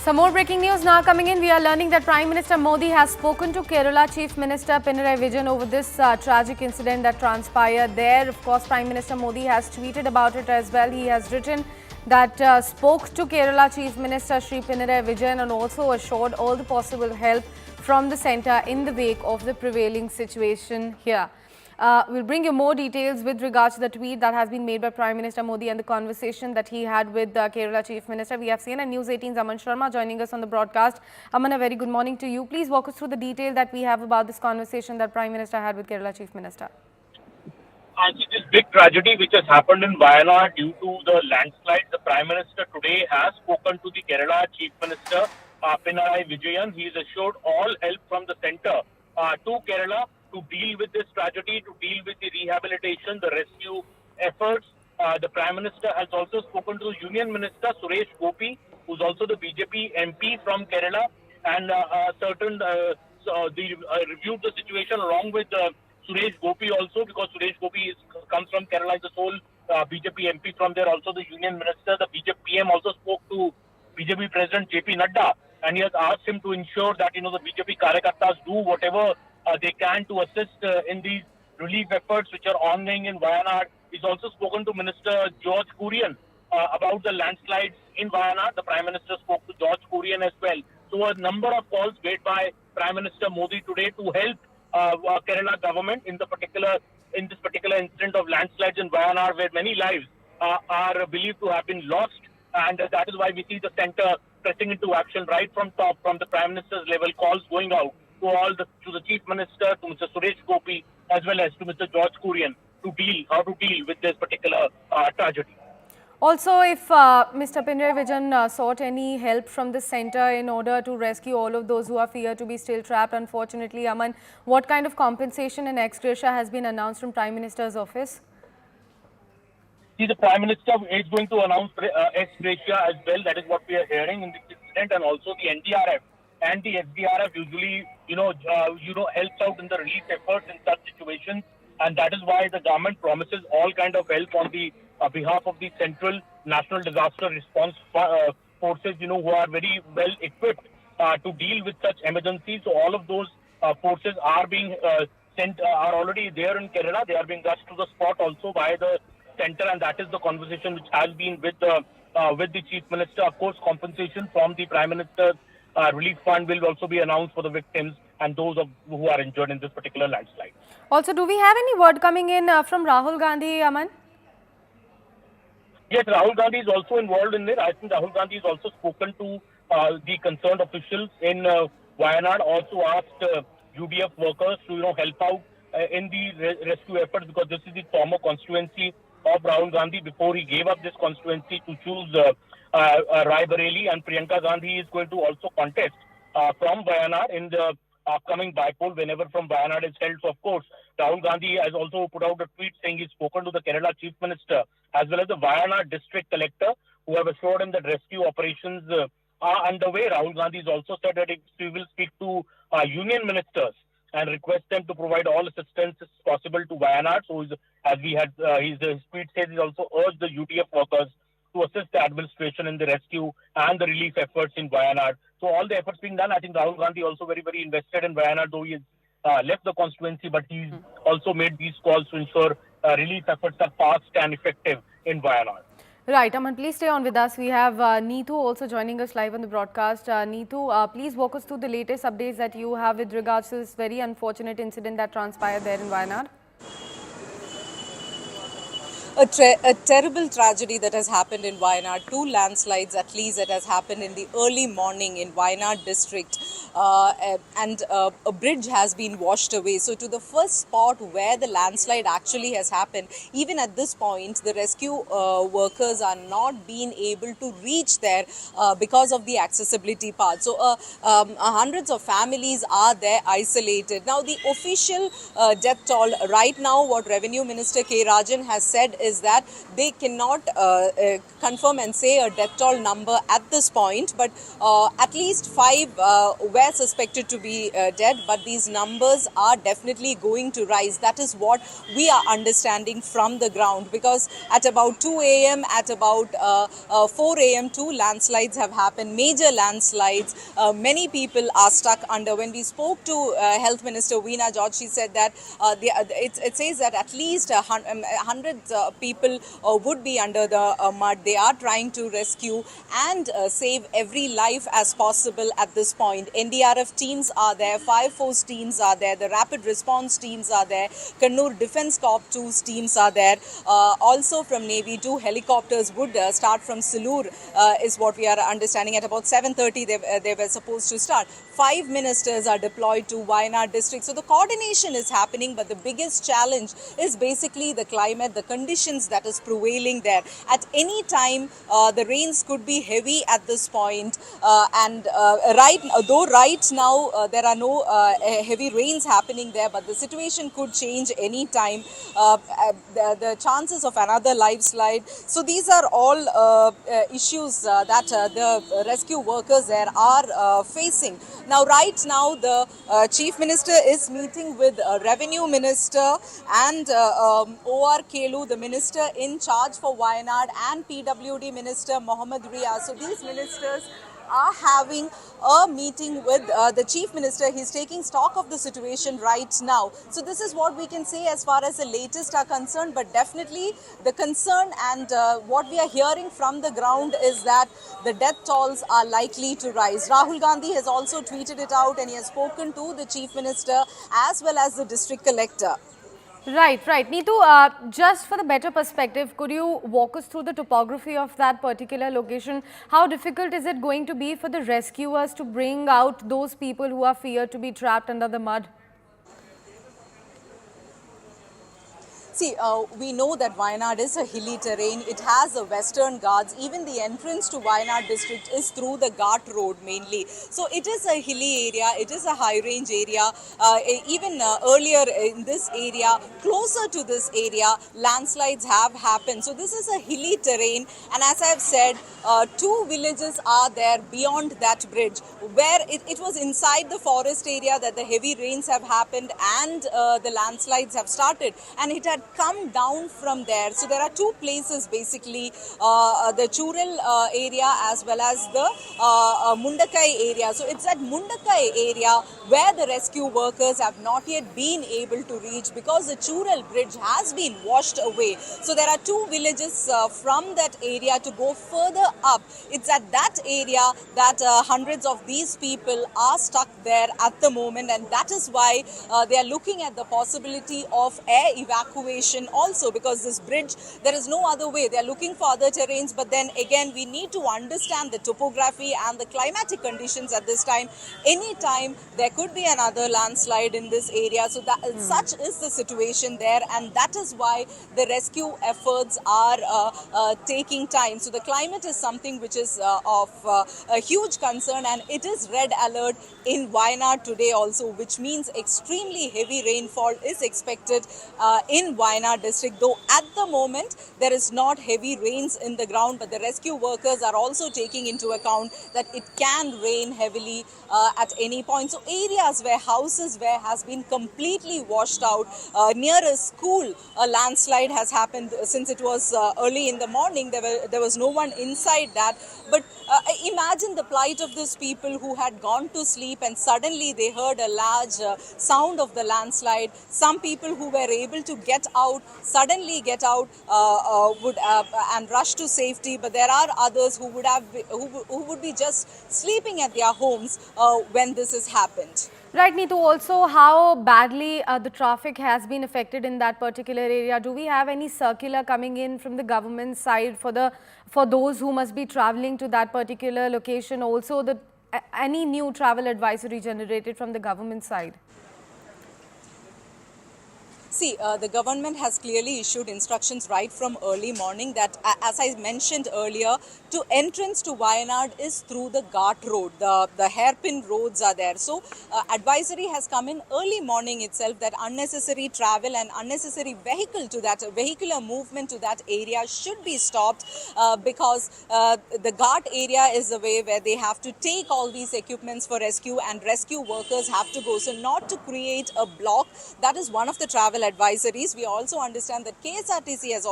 Some more breaking news now coming in. We are learning that Prime Minister Modi has spoken to Kerala Chief Minister Pinarayi Vijayan over this tragic incident that transpired there. Of course, Prime Minister Modi has tweeted about it as well. He has written that spoke to Kerala Chief Minister Shri Pinarayi Vijayan and also assured all the possible help from the centre in the wake of the prevailing situation here. We'll bring you more details with regards to the tweet that has been made by Prime Minister Modi and the conversation that he had with Kerala Chief Minister. We have CNN News 18's Aman Sharma joining us on the broadcast. Aman, a very good morning to you. Please walk us through the detail that we have about this conversation that Prime Minister had with Kerala Chief Minister. This big tragedy which has happened in Wayanad due to the landslide, the Prime Minister today has spoken to the Kerala Chief Minister Pinarayi Vijayan. He has assured all help from the centre to Kerala to deal with this tragedy, to deal with the rehabilitation, the rescue efforts. The Prime Minister has also spoken to the Union Minister Suresh Gopi, who is also the BJP MP from Kerala, and reviewed the situation along with Suresh Gopi also, because Suresh Gopi comes from Kerala, is the sole BJP MP from there. Also the Union Minister, the BJP PM also spoke to BJP President JP Nadda, and he has asked him to ensure that the BJP Karyakartas do whatever they can to assist in these relief efforts which are ongoing in Wayanad. He's also spoken to Minister George Kurian about the landslides in Wayanad. The Prime Minister spoke to George Kurian as well. So a number of calls made by Prime Minister Modi today to help Kerala government in this particular incident of landslides in Wayanad, where many lives are believed to have been lost, and that is why we see the centre pressing into action right from top, from the Prime Minister's level, calls going out to the Chief Minister, to Mr. Suresh Gopi, as well as to Mr. George Kurian, to how to deal with this particular tragedy. Also, if Mr. Pinarayi Vijayan sought any help from the centre in order to rescue all of those who are feared to be still trapped, unfortunately, Aman, what kind of compensation and ex gratia has been announced from Prime Minister's office? See, the Prime Minister is going to announce ex gratia as well. That is what we are hearing in this incident, and also the NDRF and the SDRF usually, helps out in the relief efforts in such situations, and that is why the government promises all kind of help on the behalf of the Central National Disaster Response Forces, who are very well equipped to deal with such emergencies. So all of those forces are being sent, are already there in Kerala. They are being rushed to the spot also by the centre, and that is the conversation which has been with the Chief Minister. Of course, compensation from the Prime Minister's relief fund will also be announced for the victims and those who are injured in this particular landslide. Also, do we have any word coming in from Rahul Gandhi, Aman? Yes, Rahul Gandhi is also involved in it. I think Rahul Gandhi has also spoken to the concerned officials in Wayanad, also asked UDF workers to help out in the rescue efforts, because this is the former constituency of Rahul Gandhi before he gave up this constituency to choose Rai Bareli, and Priyanka Gandhi is going to also contest from Wayanad in the upcoming bypoll whenever from Wayanad is held. So of course, Rahul Gandhi has also put out a tweet saying he's spoken to the Kerala Chief Minister as well as the Wayanad District Collector, who have assured him that rescue operations are underway. Rahul Gandhi has also said that he will speak to union ministers and request them to provide all assistance possible to Wayanad. So his tweet says he's also urged the UDF workers to assist the administration in the rescue and the relief efforts in Wayanad. So all the efforts being done. I think Rahul Gandhi also very, very invested in Wayanad, though he has left the constituency, but he's also made these calls to ensure relief efforts are fast and effective in Wayanad. Right, Aman, please stay on with us. We have Neetu also joining us live on the broadcast. Neetu, please walk us through the latest updates that you have with regards to this very unfortunate incident that transpired there in Wayanad. A terrible tragedy that has happened in Wayanad. 2 landslides at least that has happened in the early morning in Wayanad district, and a bridge has been washed away. So to the first spot where the landslide actually has happened, even at this point the rescue workers are not being able to reach there because of the accessibility part. So hundreds of families are there isolated. Now the official death toll right now, what Revenue Minister K. Rajan has said is that they cannot confirm and say a death toll number at this point, but at least 5 were were suspected to be dead, but these numbers are definitely going to rise. That is what we are understanding from the ground, because at about 2 a.m., at about 4 a.m., two landslides have happened, major landslides. Many people are stuck under. When we spoke to Health Minister Veena George, she said that it says that at least 100 people would be under the mud. They are trying to rescue and save every life as possible at this point. NDRF teams are there, Fire Force teams are there, the Rapid Response teams are there, Kannur Defence Corps 2's teams are there. Also from Navy, 2 helicopters would start from Silur, is what we are understanding. At about 7:30 they were supposed to start. 5 ministers are deployed to Wayanad district. So the coordination is happening, but the biggest challenge is basically the climate, the conditions that is prevailing there. At any time, the rains could be heavy at this point, and right now there are no heavy rains happening there, but the situation could change any time. The chances of another slide. So these are all issues that the rescue workers there are facing. Now, right now, the Chief Minister is meeting with Revenue Minister and OR Kelu, the Minister in charge for Wayanad, and PWD Minister Mohammad Riaz. So these ministers are having a meeting with the Chief Minister. He's taking stock of the situation right now. So this is what we can say as far as the latest are concerned, but definitely the concern and what we are hearing from the ground is that the death tolls are likely to rise. Rahul Gandhi has also tweeted it out, and he has spoken to the Chief Minister as well as the District Collector. Right, right. Neetu, just for the better perspective, could you walk us through the topography of that particular location? How difficult is it going to be for the rescuers to bring out those people who are feared to be trapped under the mud? See, we know that Wayanad is a hilly terrain. It has the Western Ghats. Even the entrance to Wayanad district is through the Ghat road mainly. So it is a hilly area. It is a high range area. Even earlier in this area, closer to this area, landslides have happened. So this is a hilly terrain. And as I have said, 2 villages are there beyond that bridge, where it was inside the forest area that the heavy rains have happened and the landslides have started. And it had come down from there. So there are 2 places basically, the Churil area as well as the Mundakai area. So it's at Mundakai area where the rescue workers have not yet been able to reach, because the Churil bridge has been washed away. So there are 2 villages from that area to go further up. It's at that area that hundreds of these people are stuck there at the moment, and that is why they are looking at the possibility of air evacuation also, because this bridge, there is no other way. They are looking for other terrains, but then again we need to understand the topography and the climatic conditions at this time. Anytime there could be another landslide in this area. So that such is the situation there, and that is why the rescue efforts are taking time. So the climate is something which is of a huge concern, and it is red alert in Wayanad today also, which means extremely heavy rainfall is expected in Wayanad district. Though at the moment there is not heavy rains in the ground, but the rescue workers are also taking into account that it can rain heavily at any point. So areas where houses where has been completely washed out, near a school, a landslide has happened. Since it was early in the morning, there was no one inside that. But imagine the plight of these people who had gone to sleep and suddenly they heard a large sound of the landslide. Some people who were able to get out, suddenly get out would and rush to safety, but there are others who would be just sleeping at their homes when this has happened. Right, Neetu, also how badly the traffic has been affected in that particular area. Do we have any circular coming in from the government side for those who must be traveling to that particular location? Also, any new travel advisory generated from the government side? See, the government has clearly issued instructions right from early morning that, as I mentioned earlier, to entrance to Wayanad is through the Ghat road. The hairpin roads are there. So, advisory has come in early morning itself that unnecessary travel and unnecessary vehicular movement to that area should be stopped because the Ghat area is the way where they have to take all these equipments for rescue, and rescue workers have to go. So, not to create a block, that is one of the travel advisories. We also understand that KSRTC has